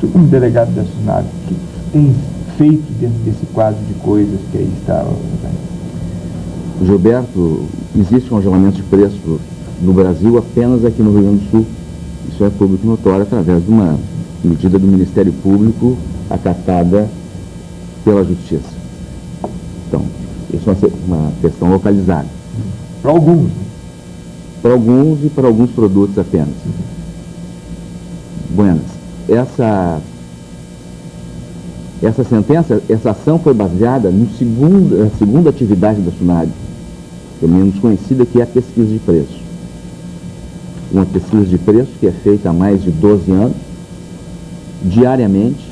Tu, como delegado da SUNAB, o que tem feito dentro desse quadro de coisas que aí está? Gilberto, existe um congelamento de preço no Brasil apenas aqui no Rio Grande do Sul. Isso é público notório através de uma medida do Ministério Público acatada pela Justiça. Então, isso é uma questão localizada. Para alguns, né? Para alguns e para alguns produtos apenas. Buenas, essa sentença, essa ação foi baseada na segunda atividade da SUNAB, que é menos conhecida, que é a pesquisa de preço. Uma pesquisa de preço que é feita há mais de 12 anos, diariamente,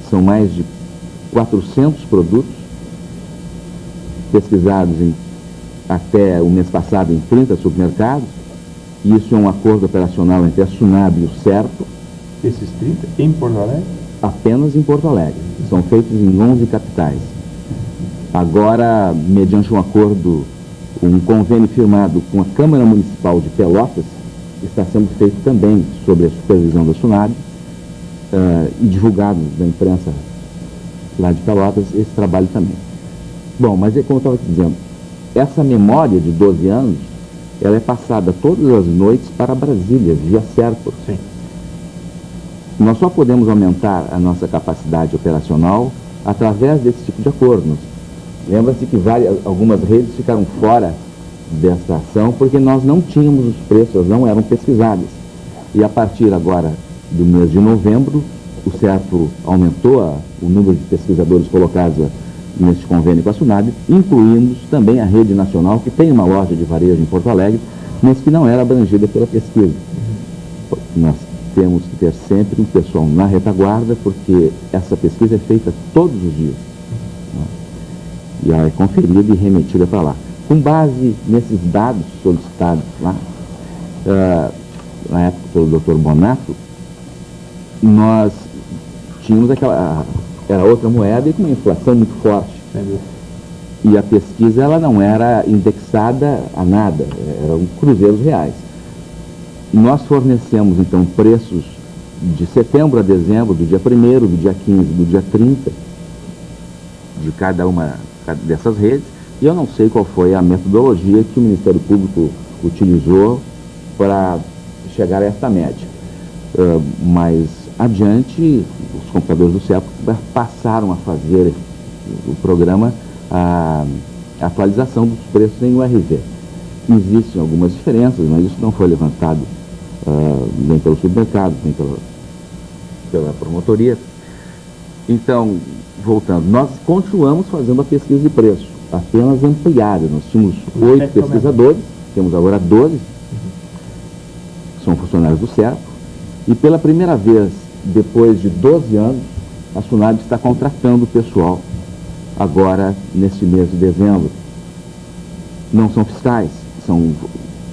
são mais de 400 produtos pesquisados até o mês passado em 30 supermercados, e isso é um acordo operacional entre a SUNAB e o CERPO. Esses 30 em Porto Alegre? Apenas em Porto Alegre. São feitos em 11 capitais. Agora, mediante um acordo, um convênio firmado com a Câmara Municipal de Pelotas, está sendo feito também sob a supervisão da SUNAB e divulgado na imprensa lá de Pelotas esse trabalho também. Bom, mas é como eu estava te dizendo, essa memória de 12 anos, ela é passada todas as noites para Brasília, via CERPO. Sim. Nós só podemos aumentar a nossa capacidade operacional através desse tipo de acordo. Lembra-se que algumas redes ficaram fora dessa ação porque nós não tínhamos os preços, elas não eram pesquisadas. E a partir agora do mês de novembro, o CERPO aumentou o número de pesquisadores colocados neste convênio com a SUNAB, incluindo também a rede nacional, que tem uma loja de varejo em Porto Alegre, mas que não era abrangida pela pesquisa. Nós temos que ter sempre um pessoal na retaguarda, porque essa pesquisa é feita todos os dias. E ela é conferida e remetida para lá. Com base nesses dados solicitados lá, na época pelo Dr. Bonato, nós tínhamos era outra moeda e com uma inflação muito forte. E a pesquisa ela não era indexada a nada, eram cruzeiros reais. Nós fornecemos, então, preços de setembro a dezembro, do dia 1º, do dia 15, do dia 30, de cada uma dessas redes, e eu não sei qual foi a metodologia que o Ministério Público utilizou para chegar a essa média. Mas, adiante, os computadores do CERPO passaram a fazer o programa, a atualização dos preços em URV. Existem algumas diferenças, mas isso não foi levantado nem pelo supermercado, nem pela promotoria. Então, voltando, nós continuamos fazendo a pesquisa de preço, apenas ampliada. Nós tínhamos 8 pesquisadores, temos agora 12, que são funcionários do CERPO, e pela primeira vez, depois de 12 anos, a SUNAB está contratando pessoal agora, neste mês de dezembro. Não são fiscais, são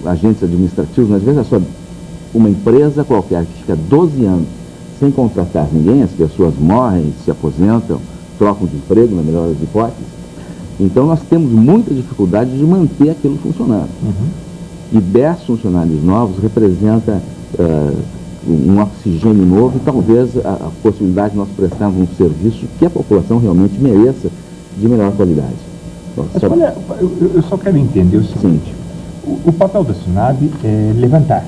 agentes administrativos, mas veja só, uma empresa qualquer que fica 12 anos sem contratar ninguém, as pessoas morrem, se aposentam, trocam de emprego, na melhor das hipóteses. Então nós temos muita dificuldade de manter aquilo funcionando. E 10 funcionários novos representa um oxigênio novo e talvez a possibilidade de nós prestarmos um serviço que a população realmente mereça, de melhor qualidade. Mas olha, eu só quero entender o seguinte. O papel da SUNAB é levantar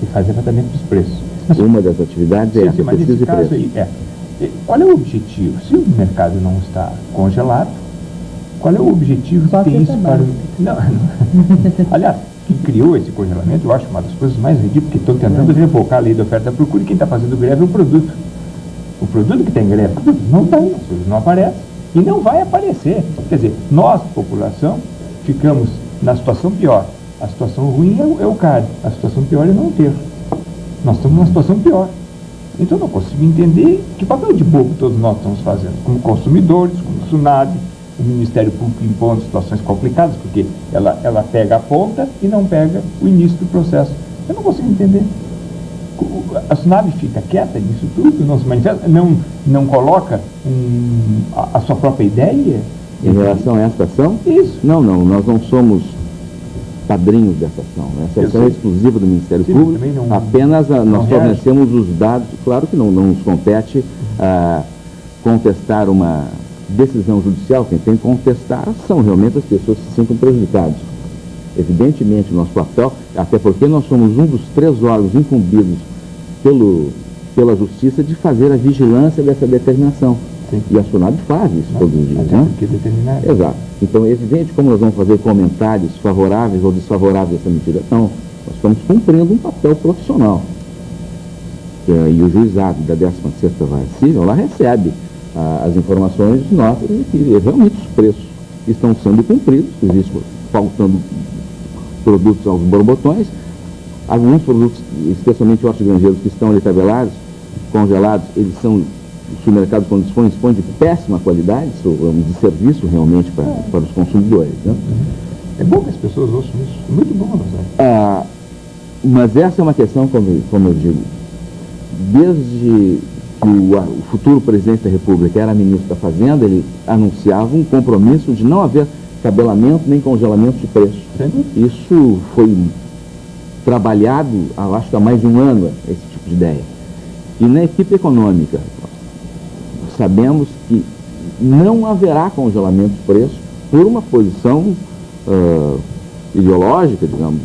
e fazer levantamento dos preços. Uma das atividades é essa, mas pesquisa de preço. Aí, qual é o objetivo? Se o mercado não está congelado, qual é o objetivo que tem isso para... Não. Aliás, quem criou esse congelamento, eu acho uma das coisas mais ridículas, porque estão tentando revocar a lei da oferta e procura, e quem está fazendo greve é o produto. O produto que está em greve, não tem, as coisas não aparecem e não vai aparecer. Quer dizer, nós, população, ficamos na situação pior. A situação ruim é o CAD, a situação pior é não ter. Nós estamos numa situação pior. Então eu não consigo entender que papel de bobo todos nós estamos fazendo, como consumidores, como SUNAB, o Ministério Público impondo situações complicadas, porque ela pega a ponta e não pega o início do processo. Eu não consigo entender. A SUNAB fica quieta nisso tudo, não se manifesta, não coloca a sua própria ideia. Em relação a esta ação? Isso. Não, nós não somos padrinhos dessa ação. Essa ação é exclusiva do Ministério Público, apenas nós fornecemos os dados. Claro que não nos compete contestar uma decisão judicial. Quem tem que contestar são realmente as pessoas que se sintam prejudicadas. Evidentemente, nosso papel, até porque nós somos um dos 3 órgãos incumbidos pela Justiça de fazer a vigilância dessa determinação. Sim. E a SUNAB faz isso todos os dias, né? Exato. Então, é evidente como nós vamos fazer comentários favoráveis ou desfavoráveis a essa medida. Não, nós estamos cumprindo um papel profissional. E o juizado da 16ª Vara Civil lá recebe as informações nossas de que realmente os preços estão sendo cumpridos, existe faltando produtos aos borbotões, alguns produtos, especialmente hortigranjeiros que estão ali tabelados, congelados, eles são supermercados quando dispõem de péssima qualidade, de serviço realmente para os consumidores. Né? É bom que as pessoas ouçam isso, é muito bom, Nazário. Mas essa é uma questão, como eu digo, desde que o futuro presidente da República era ministro da Fazenda, ele anunciava um compromisso de não haver tabelamento nem congelamento de preços. Isso foi trabalhado, acho que há mais de um ano, esse tipo de ideia. E na equipe econômica, sabemos que não haverá congelamento de preços por uma posição ideológica, digamos,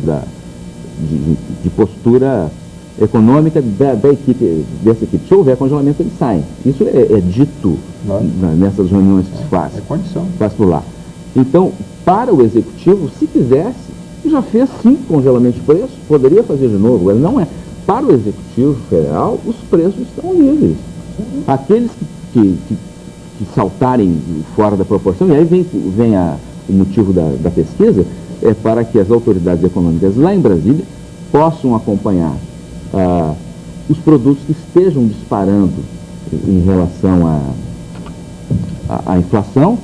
de postura econômica dessa equipe. Se houver congelamento, eles saem. Isso é dito nessas reuniões que se faz. É condição. Faz por lá. Então, para o Executivo, se quisesse, já fez 5 congelamentos de preços, poderia fazer de novo, mas não é. Para o Executivo Federal, os preços estão livres. Aqueles que saltarem fora da proporção, e aí vem o motivo da pesquisa, é para que as autoridades econômicas lá em Brasília possam acompanhar os produtos que estejam disparando em relação à inflação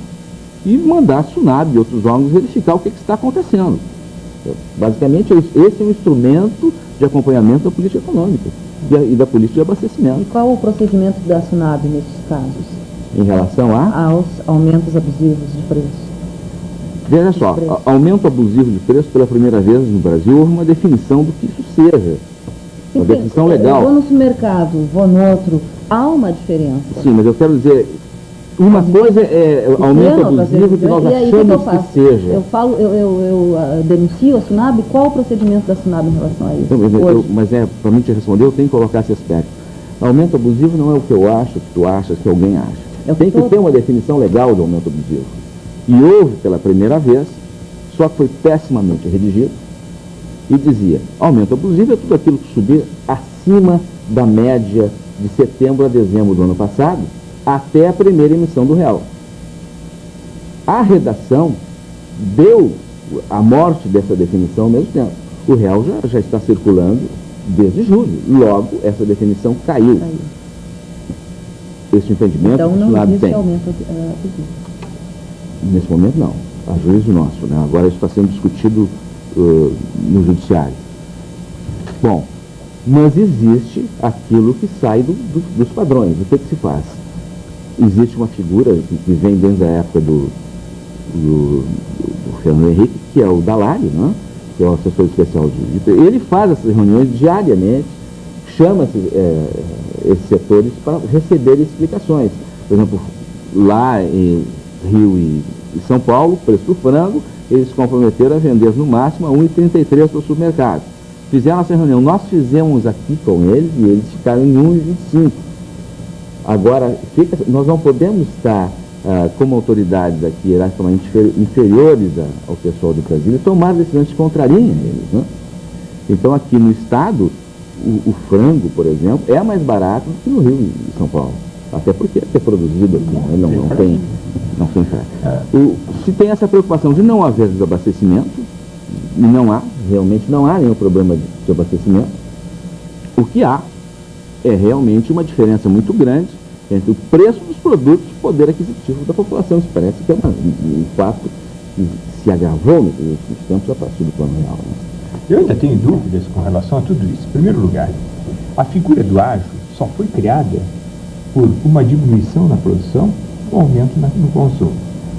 e mandar a SUNAB e outros órgãos verificar o que está acontecendo. Basicamente, esse é um instrumento de acompanhamento da política econômica e da política de abastecimento. E qual o procedimento da SUNAB nesses casos? Em relação aos aumentos abusivos de preço? Veja só, aumento abusivo de preço pela primeira vez no Brasil, houve uma definição do que isso seja. Uma definição legal. Eu vou no supermercado, vou no outro, há uma diferença. Sim, mas eu quero dizer, uma coisa é aumento abusivo que nós achamos que seja. Eu denuncio a SUNAB, qual o procedimento da SUNAB em relação a isso? Mas para mim te responder, eu tenho que colocar esse aspecto. Aumento abusivo não é o que eu acho, o que tu achas, que alguém acha. Tem que ter uma definição legal do aumento abusivo. E houve pela primeira vez, só que foi pessimamente redigido, e dizia, aumento abusivo é tudo aquilo que subir acima da média de setembro a dezembro do ano passado, até a primeira emissão do real. A redação deu a morte dessa definição ao mesmo tempo. O real já está circulando desde julho. Logo, essa definição caiu. Esse entendimento então não existe aumento abusivo. Nesse momento não, a juízo nosso, né? Agora isso está sendo discutido no judiciário. Bom, mas existe aquilo que sai dos padrões. O que se faz? Existe uma figura que vem desde a época do Fernando Henrique, que é o Dalari, né? Que é o assessor especial ele faz essas reuniões diariamente, chama esses setores para receber explicações. Por exemplo, lá em Rio e São Paulo, preço do frango, eles se comprometeram a vender no máximo a R$ 1,33 para o supermercado. Fizeram essa reunião, nós fizemos aqui com eles e eles ficaram em R$ 1,25. Agora, nós não podemos estar como autoridades aqui hierarquicamente inferiores ao pessoal do Brasil e tomar decisões que contrariem eles, né? Então, aqui no estado, o frango, por exemplo, é mais barato do que no Rio e São Paulo. Até porque é produzido aqui, né? não tem fé. Se tem essa preocupação de não haver desabastecimento, e realmente não há nenhum problema de abastecimento, o que há é realmente uma diferença muito grande entre o preço dos produtos e o poder aquisitivo da população. Isso parece que é um fato que se agravou nos últimos tempos a partir do Plano Real, né? Eu ainda tenho dúvidas com relação a tudo isso. Em primeiro lugar, a figura do ágio só foi criada por uma diminuição na produção ou aumento no consumo.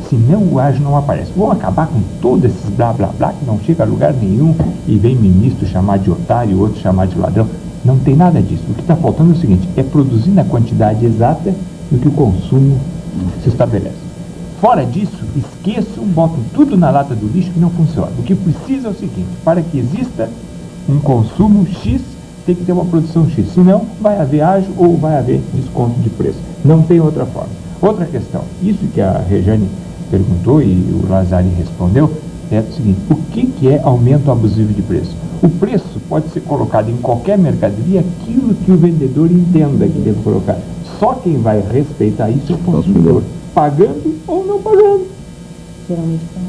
senão o ágio não aparece. Vão acabar com todos esses blá blá blá que não chega a lugar nenhum e vem ministro chamar de otário, outro chamar de ladrão. Não tem nada disso. O que está faltando é o seguinte, é produzir na quantidade exata do que o consumo se estabelece. Fora disso, esqueçam, botam tudo na lata do lixo que não funciona. O que precisa é o seguinte, para que exista um consumo X, tem que ter uma produção X. Senão, vai haver ágio ou vai haver desconto de preço. Não tem outra forma. Outra questão, isso que a Rejane perguntou e o Lazari respondeu, é o seguinte, o que é aumento abusivo de preço? O preço pode ser colocado em qualquer mercadoria aquilo que o vendedor entenda que deve colocar. Só quem vai respeitar isso é o consumidor, pagando ou não pagando. Geralmente paga.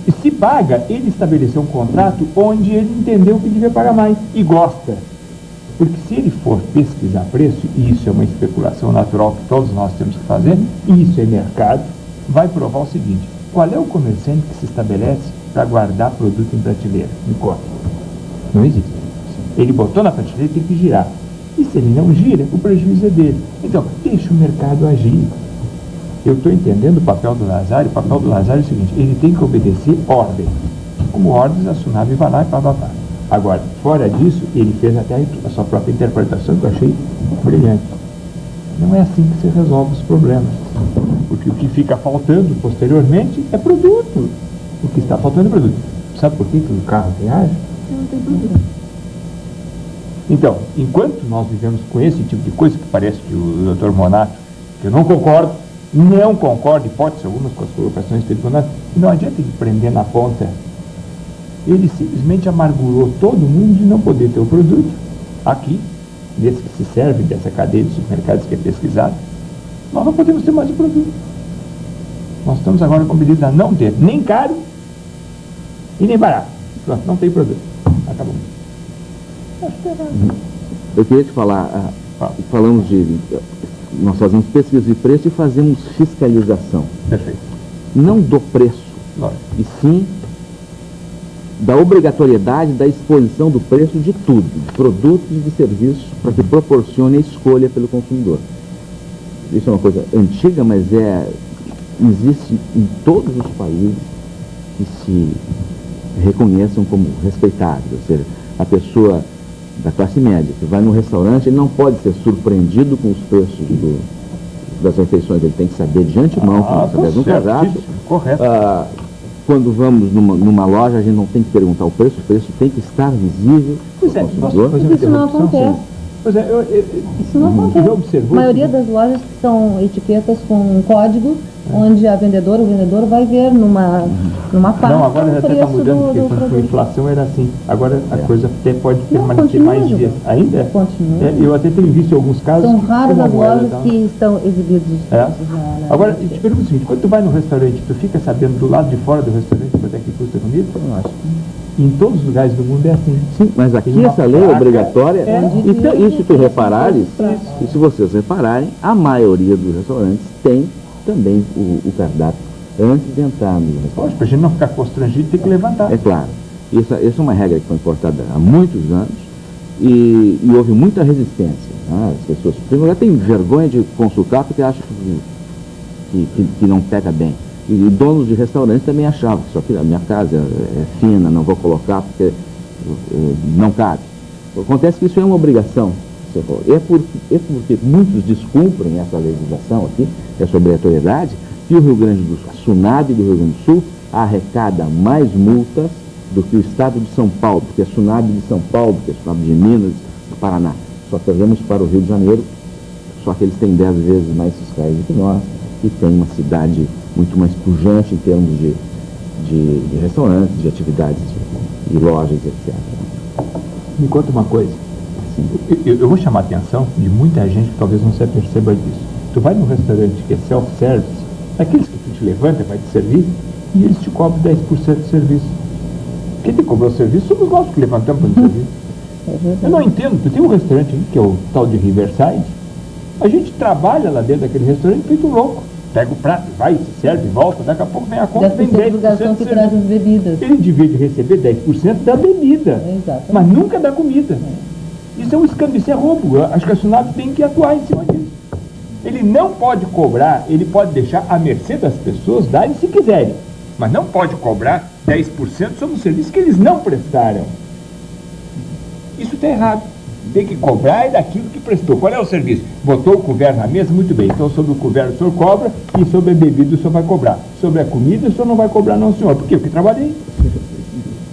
E se paga, ele estabeleceu um contrato onde ele entendeu que devia pagar mais e gosta. Porque se ele for pesquisar preço, e isso é uma especulação natural que todos nós temos que fazer, e isso é mercado, vai provar o seguinte, qual é o comerciante que se estabelece para guardar produto em prateleira? Me conta. Não existe. Ele botou na prateleira, tem que girar. E se ele não gira, o prejuízo é dele. Então, deixa o mercado agir. Eu estou entendendo o papel do Lazari. O papel do Lazari é o seguinte, ele tem que obedecer ordem. Como ordens, a SUNAB vai lá e pá. Agora, fora disso, ele fez até a sua própria interpretação, que eu achei brilhante. Não é assim que se resolve os problemas. Porque o que fica faltando posteriormente é produto. O que está faltando é produto. Sabe por que o carro tem ágio? Não tem produto. Então, enquanto nós vivemos com esse tipo de coisa, que parece que o Dr. Monato, que eu não concordo, hipótese alguma, com as colocações que ele Monato, não adianta ele prender na ponta. Ele simplesmente amargurou todo mundo de não poder ter o produto aqui, desse que se serve dessa cadeia de supermercados que é pesquisado. Nós não podemos ter mais o produto. Nós estamos agora com medida a não ter nem caro e nem barato. Pronto, não tem produto. Acabou. Eu queria te falar, falamos nós fazemos pesquisa de preço e fazemos fiscalização. Perfeito. Não do preço, Lógico. e sim da obrigatoriedade da exposição do preço de tudo, de produtos e de serviços, para que proporcione a escolha pelo consumidor. Isso é uma coisa antiga, mas existe em todos os países que se reconheçam como respeitáveis. Ou seja, a pessoa da classe média que vai no restaurante, ele não pode ser surpreendido com os preços das refeições, ele tem que saber de antemão, através de um cardápio. Correto. Quando vamos numa loja, a gente não tem que perguntar o preço tem que estar visível ao consumidor. Isso não acontece. Pois é, isso não acontece. A maioria das lojas são etiquetas com código, onde o vendedor vai ver numa parte. Não, agora já até está mudando, porque com a inflação era assim. Agora a coisa até pode permanecer mais dias. Ainda? Continua. Eu até tenho visto em alguns casos. São raras as lojas que estão exibidos. Agora, eu te pergunto o seguinte, quando tu vai no restaurante, tu fica sabendo do lado de fora do restaurante quanto é que custa a comida? Eu acho. Em todos os lugares do mundo é assim. Sim, mas aqui essa lei é obrigatória. Então, e se tu reparares, e se vocês repararem, a maioria dos restaurantes tem também o cardápio antes de entrar no restaurante. Pode, para a gente não ficar constrangido, tem que levantar. É claro. Essa é uma regra que foi importada há muitos anos e houve muita resistência. Né? As pessoas, em primeiro lugar, têm vergonha de consultar porque acham que não pega bem. E donos de restaurantes também achavam que só que a minha casa é fina, não vou colocar porque não cabe. Acontece que isso é uma obrigação. É porque muitos descumprem essa legislação aqui, essa obrigatoriedade, que o Rio Grande do Sul, a SUNAB do Rio Grande do Sul, arrecada mais multas do que o Estado de São Paulo, porque a SUNAB de São Paulo, porque a SUNAB de Minas, do Paraná. Só perdemos para o Rio de Janeiro, só que eles têm 10 vezes mais fiscais do que nós e tem uma cidade muito mais pujante em termos de restaurantes, de atividades e lojas, etc. Me conta uma coisa. Eu vou chamar a atenção de muita gente que talvez não se aperceba disso. Tu vai num restaurante que é self-service, aqueles que tu te levanta, vai te servir, e eles te cobram 10% de serviço. Quem te cobrou o serviço somos nós que levantamos para o serviço. Eu não entendo, tu tem um restaurante aqui que é o tal de Riverside, a gente trabalha lá dentro daquele restaurante feito louco. Pega o prato, vai, se serve, volta, daqui a pouco vem a conta, vem 10% que traz as bebidas. Ele devia de receber 10% da bebida, mas nunca da comida. Isso é um escândalo, isso é roubo. Eu acho que a SUNAB tem que atuar em cima disso. Ele não pode cobrar, ele pode deixar à mercê das pessoas darem se quiserem, mas não pode cobrar 10% sobre o serviço que eles não prestaram. Isso está errado. Tem que cobrar daquilo que prestou. Qual é o serviço? Botou o couvert na mesa? Muito bem. Então, sobre o couvert o senhor cobra e sobre a bebida o senhor vai cobrar. Sobre a comida o senhor não vai cobrar não, senhor. Por quê? Porque eu trabalhei.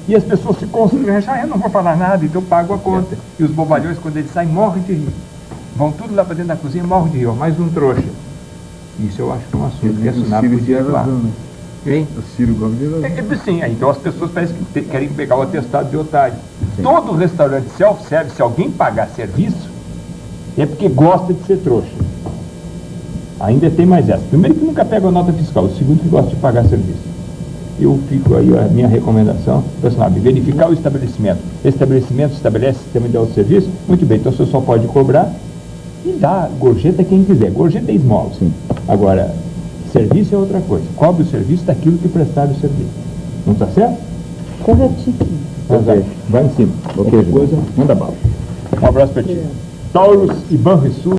E as pessoas se constrangem. Eu não vou falar nada, então eu pago a conta. E os bobalhões, quando eles saem, morrem de rir. Vão tudo lá para dentro da cozinha, morrem de rir. Ó, mais um trouxa. Isso eu acho que é um assunto que a SUNAP podia falar. Hein? O Ciro Gomes. Sim, então as pessoas parecem que querem pegar o atestado de otário. Sim. Todo restaurante self-service, se alguém pagar serviço, é porque gosta de ser trouxa. Ainda tem mais essa. Primeiro que nunca pega a nota fiscal, o segundo que gosta de pagar serviço. Eu fico aí, a minha recomendação, pessoal, verificar o estabelecimento. Esse estabelecimento estabelece sistema de autosserviço, muito bem, então você só pode cobrar e dar gorjeta quem quiser. Gorjeta é esmola. Sim. Agora, serviço é outra coisa. Cobre o serviço daquilo que prestaram o serviço. Não está certo? Corretíssimo. Vai em cima. Qualquer coisa, manda bala. Um abraço para ti. Taurus e Banrisul.